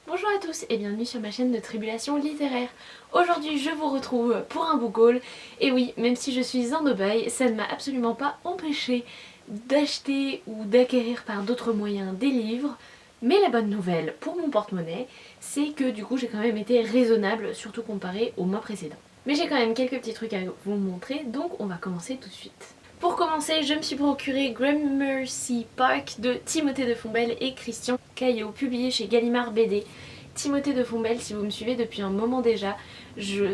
Bonjour à tous et bienvenue sur ma chaîne de Tribulation littéraire. Aujourd'hui je vous retrouve pour un book haul. Et oui, même si je suis en Dubaï, ça ne m'a absolument pas empêché d'acheter ou d'acquérir par d'autres moyens des livres. Mais la bonne nouvelle pour mon porte-monnaie, c'est que du coup j'ai quand même été raisonnable, surtout comparé au mois précédent. Mais j'ai quand même quelques petits trucs à vous montrer, donc on va commencer tout de suite. Pour commencer, je me suis procuré Gramercy Park de Timothée de Fombelle et Christian Caillot, publié chez Gallimard BD. Timothée de Fombelle, si vous me suivez depuis un moment déjà,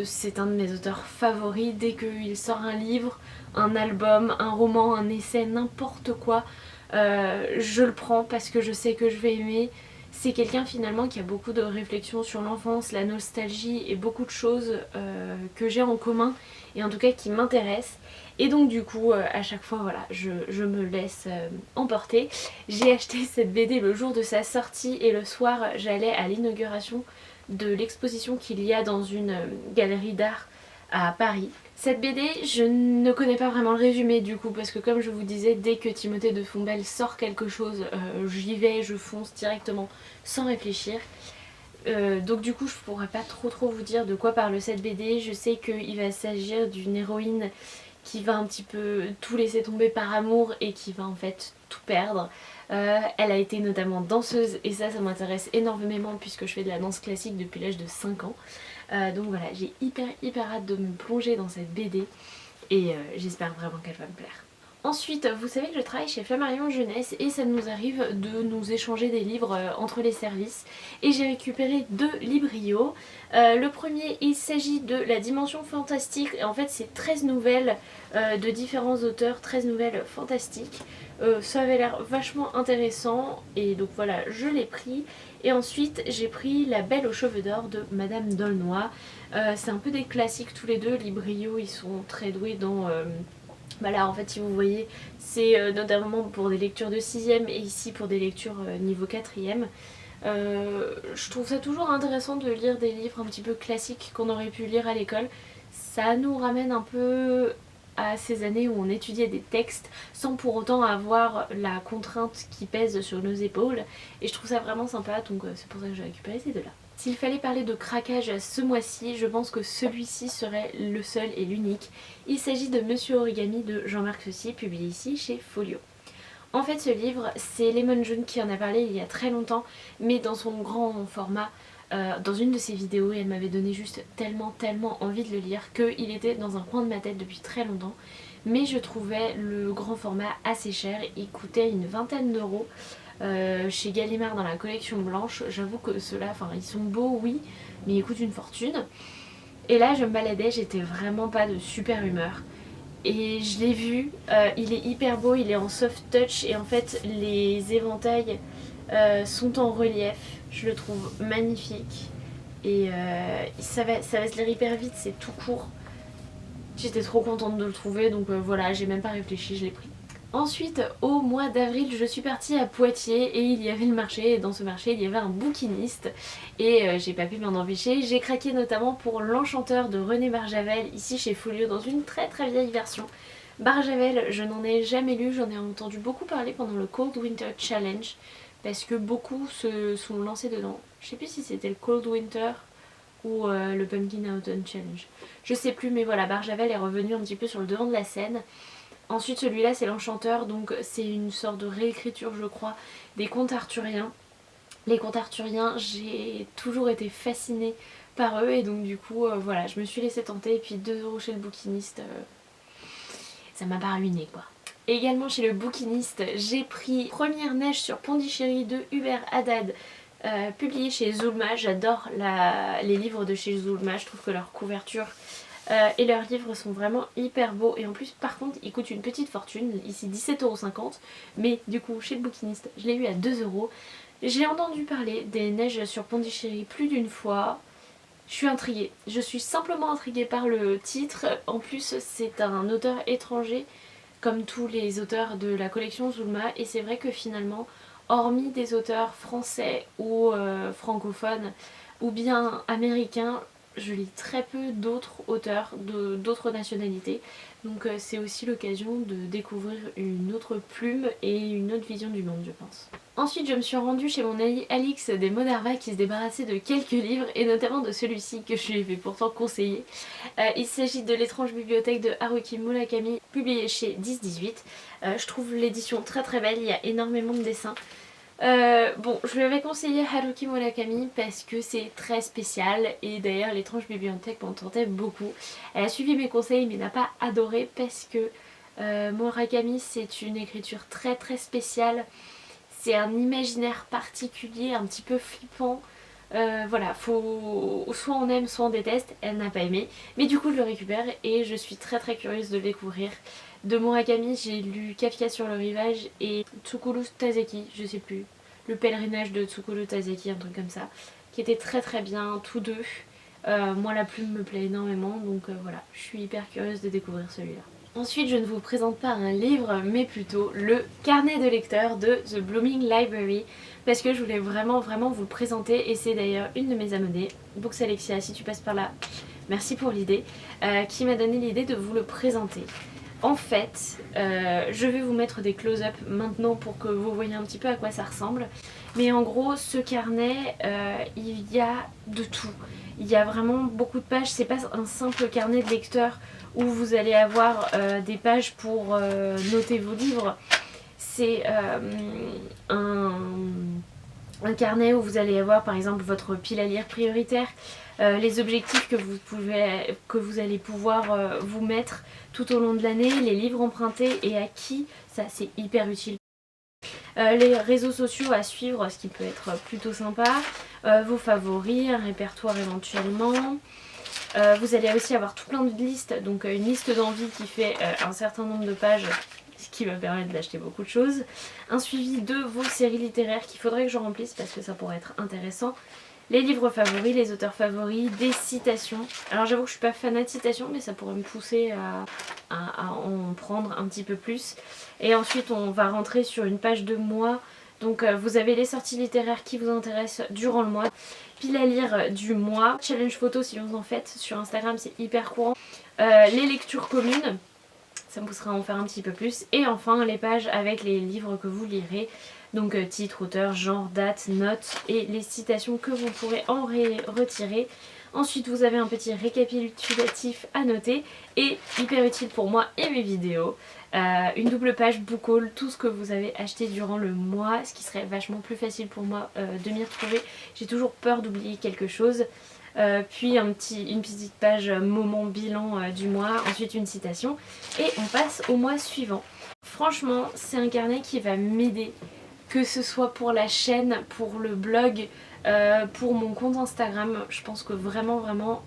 c'est un de mes auteurs favoris. Dès qu'il sort un livre, un album, un roman, un essai, n'importe quoi, je le prends parce que je sais que je vais aimer. C'est quelqu'un finalement qui a beaucoup de réflexions sur l'enfance, la nostalgie et beaucoup de choses que j'ai en commun et en tout cas qui m'intéressent. Et donc du coup à chaque fois voilà je me laisse emporter. J'ai acheté cette BD le jour de sa sortie et le soir j'allais à l'inauguration de l'exposition qu'il y a dans une galerie d'art à Paris. Cette BD, je ne connais pas vraiment le résumé du coup parce que comme je vous disais, dès que Timothée de Fombelle sort quelque chose, j'y vais, je fonce directement sans réfléchir. Donc du coup je pourrais pas trop vous dire de quoi parle cette BD. Je sais qu'il va s'agir d'une héroïne qui va un petit peu tout laisser tomber par amour et qui va en fait tout perdre. Elle a été notamment danseuse et ça m'intéresse énormément puisque je fais de la danse classique depuis l'âge de 5 ans. Donc voilà, j'ai hyper hâte de me plonger dans cette BD et j'espère vraiment qu'elle va me plaire. Ensuite, vous savez que je travaille chez Flammarion Jeunesse et ça nous arrive de nous échanger des livres entre les services. Et j'ai récupéré 2 librios. Le premier, il s'agit de La Dimension Fantastique. Et en fait, c'est 13 nouvelles de différents auteurs, 13 nouvelles fantastiques. Ça avait l'air vachement intéressant et donc voilà, je l'ai pris. Et ensuite, j'ai pris La Belle aux cheveux d'or de Madame D'aulnoy. C'est un peu des classiques tous les deux. Librio, ils sont très doués dans... Bah là en fait si vous voyez c'est notamment pour des lectures de 6ème et ici pour des lectures niveau 4ème. Je trouve ça toujours intéressant de lire des livres un petit peu classiques qu'on aurait pu lire à l'école. Ça nous ramène un peu à ces années où on étudiait des textes sans pour autant avoir la contrainte qui pèse sur nos épaules. Et je trouve ça vraiment sympa, donc c'est pour ça que j'ai récupéré ces deux-là. S'il fallait parler de craquage ce mois-ci, je pense que celui-ci serait le seul et l'unique. Il s'agit de Monsieur Origami de Jean-Marc Saucy, publié ici chez Folio. En fait, ce livre, c'est Lemon June qui en a parlé il y a très longtemps, mais dans son grand format, dans une de ses vidéos, et elle m'avait donné juste tellement envie de le lire qu'il était dans un coin de ma tête depuis très longtemps. Mais je trouvais le grand format assez cher, il coûtait une vingtaine d'euros. Chez Gallimard dans la collection blanche, j'avoue que ceux-là, enfin ils sont beaux oui, mais ils coûtent une fortune. Et là je me baladais, j'étais vraiment pas de super humeur. Et je l'ai vu, il est hyper beau, il est en soft touch et en fait les éventails sont en relief. Je le trouve magnifique. Et ça va se lire hyper vite, c'est tout court. J'étais trop contente de le trouver donc voilà, j'ai même pas réfléchi, je l'ai pris. Ensuite, au mois d'avril, je suis partie à Poitiers et il y avait le marché. Et dans ce marché, il y avait un bouquiniste. Et j'ai pas pu m'en empêcher. J'ai craqué notamment pour L'Enchanteur de René Barjavel, ici chez Folio, dans une très vieille version. Barjavel, je n'en ai jamais lu, j'en ai entendu beaucoup parler pendant le Cold Winter Challenge. Parce que beaucoup se sont lancés dedans. Je sais plus si c'était le Cold Winter ou le Pumpkin Autumn Challenge. Je sais plus, mais voilà, Barjavel est revenu un petit peu sur le devant de la scène. Ensuite celui-là c'est l'Enchanteur, donc c'est une sorte de réécriture je crois des contes arthuriens. Les contes arthuriens, j'ai toujours été fascinée par eux et donc du coup voilà, je me suis laissée tenter et puis 2 € chez le bouquiniste, ça m'a pas ruiné quoi. Et également chez le bouquiniste, j'ai pris Première neige sur Pondichéry de Hubert Haddad, publié chez Zulma. J'adore les livres de chez Zulma, je trouve que leur couverture et leurs livres sont vraiment hyper beaux et en plus par contre ils coûtent une petite fortune, ici 17,50 €, mais du coup chez le bouquiniste je l'ai eu à 2 €. J'ai entendu parler des neiges sur Pondichéry plus d'une fois, je suis intriguée, je suis simplement intriguée par le titre, en plus c'est un auteur étranger comme tous les auteurs de la collection Zulma et c'est vrai que finalement hormis des auteurs français ou francophones ou bien américains, je lis très peu d'autres auteurs d'autres nationalités, donc c'est aussi l'occasion de découvrir une autre plume et une autre vision du monde je pense. Ensuite je me suis rendue chez mon ami Alix des Monerva qui se débarrassait de quelques livres et notamment de celui-ci que je lui avais pourtant conseillé. Il s'agit de L'étrange bibliothèque de Haruki Murakami, publié chez 10-18. Je trouve l'édition très très belle, il y a énormément de dessins. Bon, je lui avais conseillé Haruki Murakami parce que c'est très spécial et d'ailleurs l'étrange bibliothèque m'en tentait beaucoup. Elle a suivi mes conseils mais n'a pas adoré parce que Murakami c'est une écriture très très spéciale. C'est un imaginaire particulier, un petit peu flippant. Voilà, faut soit on aime, soit on déteste. Elle n'a pas aimé, mais du coup je le récupère et je suis très très curieuse de le découvrir. De Murakami, j'ai lu Kafka sur le rivage et Tsukuru Tazeki, je sais plus, le pèlerinage de Tsukuru Tazeki, un truc comme ça, qui était très très bien, tous deux. Moi la plume me plaît énormément, donc voilà, je suis hyper curieuse de découvrir celui-là. Ensuite, je ne vous présente pas un livre, mais plutôt le carnet de lecteur de The Blooming Library, parce que je voulais vraiment vous le présenter, et c'est d'ailleurs une de mes abonnées, Books Alexia, si tu passes par là, merci pour l'idée, qui m'a donné l'idée de vous le présenter. En fait, je vais vous mettre des close-up maintenant pour que vous voyez un petit peu à quoi ça ressemble. Mais en gros, ce carnet, il y a de tout. Il y a vraiment beaucoup de pages. C'est pas un simple carnet de lecteur où vous allez avoir des pages pour noter vos livres. C'est un carnet où vous allez avoir par exemple votre pile à lire prioritaire, les objectifs que vous allez pouvoir vous mettre tout au long de l'année, les livres empruntés et à qui, ça c'est hyper utile. Les réseaux sociaux à suivre, ce qui peut être plutôt sympa, vos favoris, un répertoire éventuellement. Vous allez aussi avoir tout plein de listes, donc une liste d'envie qui fait un certain nombre de pages, ce qui va permettre d'acheter beaucoup de choses. Un suivi de vos séries littéraires qu'il faudrait que je remplisse parce que ça pourrait être intéressant. Les livres favoris, les auteurs favoris, des citations. Alors j'avoue que je suis pas fanat de citations, mais ça pourrait me pousser à en prendre un petit peu plus. Et ensuite on va rentrer sur une page de mois. Donc vous avez les sorties littéraires qui vous intéressent durant le mois. Pile à lire du mois. Challenge photo si vous en faites sur Instagram, c'est hyper courant. Les lectures communes. Ça me poussera à en faire un petit peu plus. Et enfin les pages avec les livres que vous lirez. Donc titre, auteur, genre, date, notes et les citations que vous pourrez en retirer. Ensuite vous avez un petit récapitulatif à noter et hyper utile pour moi et mes vidéos. Une double page book haul, tout ce que vous avez acheté durant le mois, ce qui serait vachement plus facile pour moi de m'y retrouver. J'ai toujours peur d'oublier quelque chose. Puis une petite page moment bilan du mois, ensuite une citation et on passe au mois suivant. Franchement c'est un carnet qui va m'aider, que ce soit pour la chaîne, pour le blog, pour mon compte Instagram. Je pense que vraiment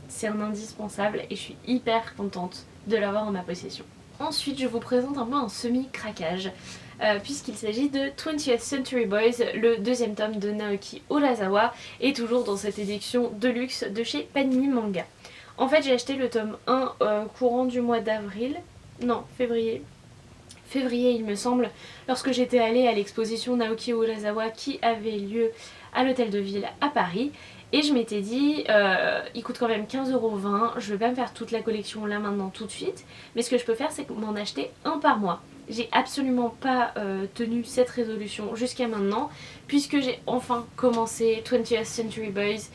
c'est un indispensable et je suis hyper contente de l'avoir en ma possession. Ensuite je vous présente un peu un semi-craquage puisqu'il s'agit de 20th Century Boys, le deuxième tome de Naoki Urasawa et toujours dans cette édition de luxe de chez Panini Manga. En fait j'ai acheté le tome 1 courant du mois d'avril, non février il me semble, lorsque j'étais allée à l'exposition Naoki Urasawa qui avait lieu à l'hôtel de ville à Paris. Et je m'étais dit, il coûte quand même 15,20€, je vais pas me faire toute la collection là maintenant tout de suite, mais ce que je peux faire c'est m'en acheter un par mois. J'ai absolument pas tenu cette résolution jusqu'à maintenant, puisque j'ai enfin commencé 20th Century Boys.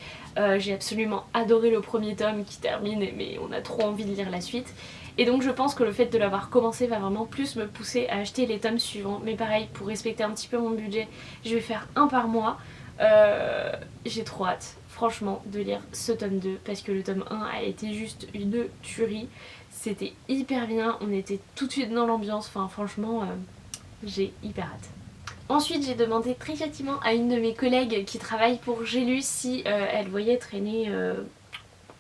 J'ai absolument adoré le premier tome qui termine, mais on a trop envie de lire la suite. Et donc je pense que le fait de l'avoir commencé va vraiment plus me pousser à acheter les tomes suivants. Mais pareil, pour respecter un petit peu mon budget, je vais faire un par mois. J'ai trop hâte, franchement, de lire ce tome 2 parce que le tome 1 a été juste une tuerie. C'était hyper bien, on était tout de suite dans l'ambiance, enfin franchement, j'ai hyper hâte. Ensuite j'ai demandé très gentiment à une de mes collègues qui travaille pour J'ai lu si elle voyait traîner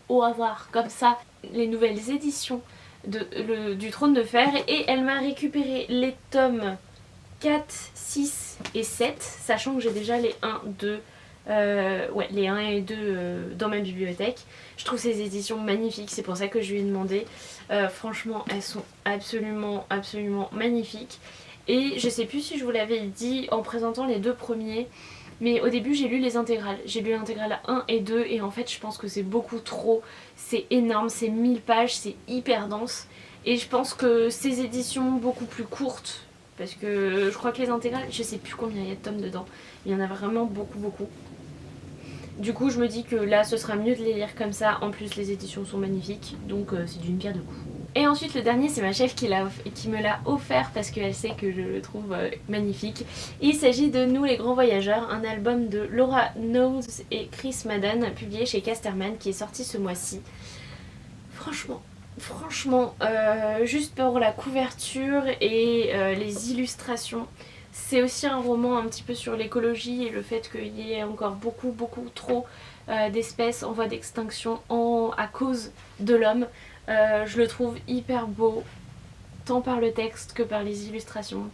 au hasard comme ça les nouvelles éditions du Trône de Fer et elle m'a récupéré les tomes 4, 6 et 7, sachant que j'ai déjà les 1, 2, les 1 et 2 dans ma bibliothèque. Je trouve ces éditions magnifiques, c'est pour ça que je lui ai demandé. Franchement, elles sont absolument magnifiques. Et je sais plus si je vous l'avais dit en présentant les deux premiers, mais au début j'ai lu les intégrales. J'ai lu l'intégrale 1 et 2 et en fait je pense que c'est beaucoup trop. C'est énorme, c'est 1000 pages, c'est hyper dense. Et je pense que ces éditions beaucoup plus courtes parce que je crois que les intégrales, je sais plus combien il y a de tomes dedans, il y en a vraiment beaucoup. Du coup je me dis que là ce sera mieux de les lire comme ça, en plus les éditions sont magnifiques, donc c'est d'une pierre deux coups. Et ensuite le dernier c'est ma chef qui me l'a offert parce qu'elle sait que je le trouve magnifique. Il s'agit de Nous les grands voyageurs, un album de Laura Knowles et Chris Madden publié chez Casterman qui est sorti ce mois-ci. Franchement, juste pour la couverture et les illustrations, c'est aussi un roman un petit peu sur l'écologie et le fait qu'il y ait encore beaucoup trop d'espèces en voie d'extinction à cause de l'homme. Je le trouve hyper beau, tant par le texte que par les illustrations.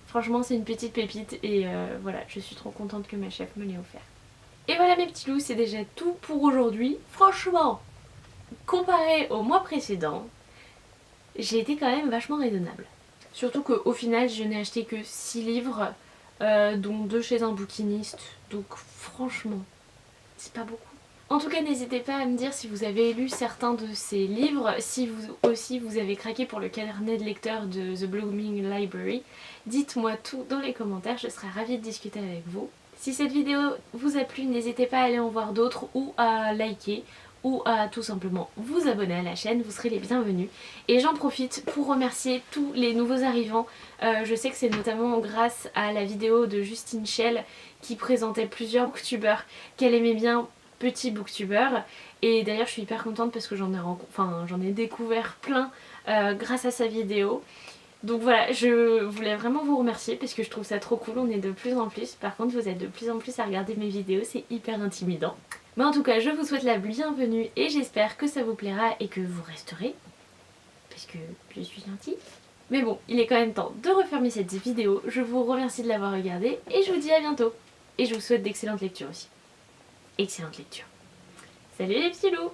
Franchement c'est une petite pépite et voilà, je suis trop contente que ma chef me l'ait offert. Et voilà mes petits loups, c'est déjà tout pour aujourd'hui. Franchement, comparé au mois précédent, j'ai été quand même vachement raisonnable. Surtout qu'au final, je n'ai acheté que 6 livres, dont 2 chez un bouquiniste. Donc franchement, c'est pas beaucoup. En tout cas, n'hésitez pas à me dire si vous avez lu certains de ces livres, si vous aussi vous avez craqué pour le carnet de lecteur de The Blooming Library. Dites-moi tout dans les commentaires, je serai ravie de discuter avec vous. Si cette vidéo vous a plu, n'hésitez pas à aller en voir d'autres ou à liker ou à tout simplement vous abonner à la chaîne, vous serez les bienvenus. Et j'en profite pour remercier tous les nouveaux arrivants. Je sais que c'est notamment grâce à la vidéo de Justine Schell qui présentait plusieurs booktubeurs qu'elle aimait bien, petits booktubeurs. Et d'ailleurs je suis hyper contente parce que j'en ai découvert plein grâce à sa vidéo. Donc voilà, je voulais vraiment vous remercier parce que je trouve ça trop cool, on est de plus en plus. Par contre vous êtes de plus en plus à regarder mes vidéos, c'est hyper intimidant. Mais en tout cas je vous souhaite la bienvenue et j'espère que ça vous plaira et que vous resterez. Parce que je suis gentille. Mais bon, il est quand même temps de refermer cette vidéo. Je vous remercie de l'avoir regardée et je vous dis à bientôt. Et je vous souhaite d'excellentes lectures aussi. Excellente lecture. Salut les petits loups!